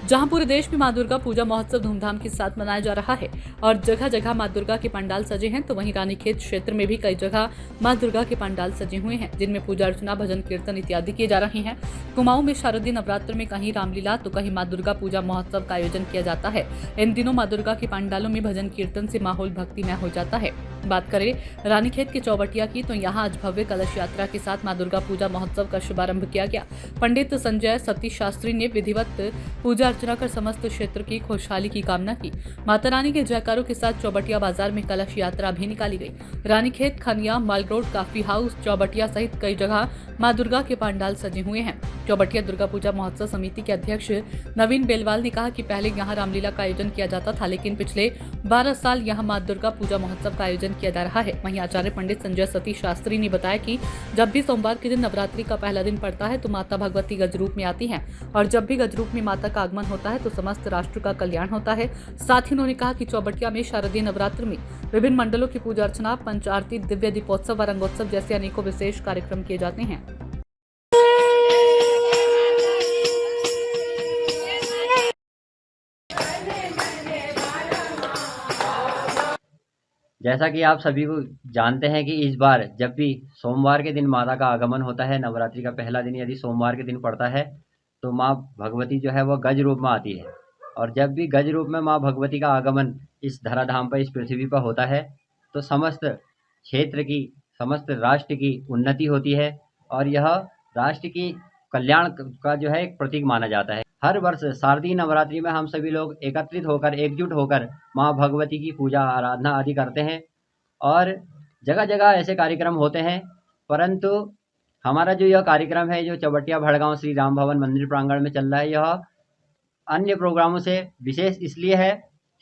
जहां पूरे देश में मां दुर्गा पूजा महोत्सव धूमधाम के साथ मनाया जा रहा है और जगह जगह मां दुर्गा के पंडाल सजे हैं, तो वहीं रानीखेत क्षेत्र में भी कई जगह मां दुर्गा के पंडाल सजे हुए हैं, जिनमें पूजा अर्चना, भजन कीर्तन इत्यादि किए जा रहे हैं। कुमाऊं में शारदीय नवरात्र में कहीं रामलीला तो कहीं मां दुर्गा पूजा महोत्सव का आयोजन किया जाता है। इन दिनों मां दुर्गा के पंडालों में भजन कीर्तन से माहौल भक्तिमय हो जाता है। बात करें रानीखेत के चौबटिया की, तो यहाँ आज भव्य कलश यात्रा के साथ मां दुर्गा पूजा महोत्सव का शुभारंभ किया गया। पंडित संजय सतीश शास्त्री ने विधिवत पूजा अर्चना कर समस्त क्षेत्र की खुशहाली की कामना की। माता रानी के जयकारों के साथ चौबटिया बाजार में कलश यात्रा भी निकाली गई। रानीखेत, खनिया, माल रोड, काफी हाउस, चौबटिया सहित कई जगह मां दुर्गा के पंडाल सजे हुए हैं। चौबटिया दुर्गा पूजा महोत्सव समिति के अध्यक्ष नवीन बेलवाल ने कहा कि पहले यहाँ रामलीला का आयोजन किया जाता था, लेकिन पिछले 12 साल यहाँ मां दुर्गा पूजा महोत्सव का आयोजन किया जा रहा है। वहीं आचार्य पंडित संजय सतीश शास्त्री ने बताया कि जब भी सोमवार के दिन नवरात्रि का पहला दिन पड़ता है तो माता भगवती गजरूप में आती हैं और जब भी गजरूप में माता का आगमन होता है तो समस्त राष्ट्र का कल्याण होता है। साथ ही उन्होंने कहा कि चौबटिया में शारदीय नवरात्र में विभिन्न मंडलों की पूजा अर्चना, पंच आरती, दिव्य दीपोत्सव व रंगोत्सव जैसे अनेकों विशेष कार्यक्रम किए जाते हैं। जैसा कि आप सभी को जानते हैं कि इस बार जब भी सोमवार के दिन माता का आगमन होता है, नवरात्रि का पहला दिन यदि सोमवार के दिन पड़ता है तो माँ भगवती जो है वह गज रूप में आती है। और जब भी गज रूप में माँ भगवती का आगमन इस धराधाम पर, इस पृथ्वी पर होता है तो समस्त क्षेत्र की, समस्त राष्ट्र की उन्नति होती है और यह राष्ट्र की कल्याण का जो है एक प्रतीक माना जाता है। हर वर्ष शारदीय नवरात्रि में हम सभी लोग एकत्रित होकर, एकजुट होकर माँ भगवती की पूजा, आराधना आदि करते हैं और जगह जगह ऐसे कार्यक्रम होते हैं। परंतु हमारा जो यह कार्यक्रम है, जो चौबटिया भड़गांव श्री राम भवन मंदिर प्रांगण में चल रहा है, यह अन्य प्रोग्रामों से विशेष इसलिए है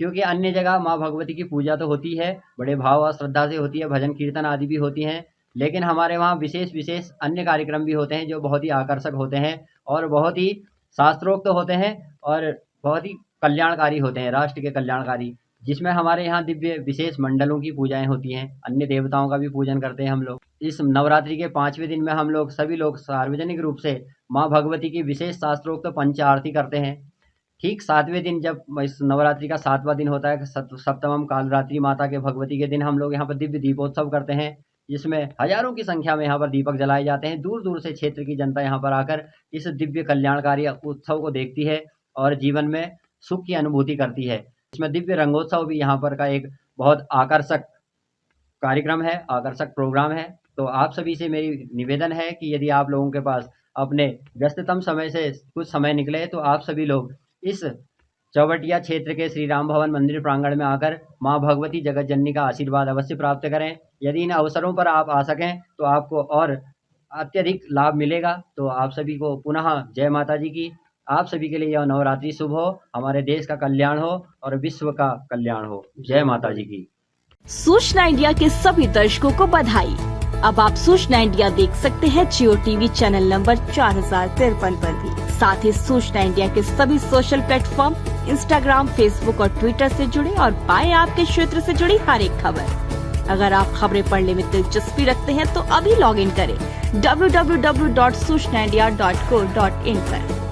क्योंकि अन्य जगह माँ भगवती की पूजा तो होती है, बड़े भाव और श्रद्धा से होती है, भजन कीर्तन आदि भी होती हैं, लेकिन हमारे वहाँ विशेष अन्य कार्यक्रम भी होते हैं जो बहुत ही आकर्षक होते हैं और बहुत ही शास्त्रोक्त होते हैं और बहुत ही कल्याणकारी होते हैं, राष्ट्र के कल्याणकारी, जिसमें हमारे यहाँ दिव्य विशेष मंडलों की पूजाएं होती हैं। अन्य देवताओं का भी पूजन करते हैं हम लोग। इस नवरात्रि के 5वें दिन में हम लोग सभी लोग सार्वजनिक रूप से माँ भगवती की विशेष शास्त्रोक्त पंच आरती करते हैं। ठीक 7वें दिन, जब इस नवरात्रि का 7वां दिन होता है, सप्तमम कालरात्रि माता के भगवती के दिन, हम लोग यहाँ पर दिव्य दीपोत्सव करते हैं, जिसमें हजारों की संख्या में यहाँ पर दीपक जलाए जाते हैं। दूर दूर से क्षेत्र की जनता यहाँ पर आकर इस दिव्य कल्याणकारी उत्सव को देखती है और जीवन में सुख की अनुभूति करती है। इसमें दिव्य रंगोत्सव भी यहाँ पर का एक बहुत आकर्षक कार्यक्रम है, आकर्षक प्रोग्राम है। तो आप सभी से मेरी निवेदन है कि यदि आप लोगों के पास अपने व्यस्ततम समय से कुछ समय निकले तो आप सभी लोग इस चौबटिया क्षेत्र के श्री राम भवन मंदिर प्रांगण में आकर माँ भगवती जगत जननी का आशीर्वाद अवश्य प्राप्त करें। यदि इन अवसरों पर आप आ सकें तो आपको और अत्यधिक लाभ मिलेगा। तो आप सभी को पुनः जय माता जी की। आप सभी के लिए यह नवरात्रि शुभ हो, हमारे देश का कल्याण हो और विश्व का कल्याण हो। जय माता जी की। सूचना इंडिया के सभी दर्शकों को बधाई। अब आप सूचना इंडिया देख सकते हैं जियो टीवी चैनल नंबर 4053 पर भी। साथ ही सूचना इंडिया के सभी सोशल प्लेटफॉर्म इंस्टाग्राम, फेसबुक और ट्विटर से जुड़े और पाएं आपके क्षेत्र से जुड़ी हर एक खबर। अगर आप खबरें पढ़ने में दिलचस्पी रखते हैं तो अभी लॉग इन करें www.सूचनाindia.co.in पर।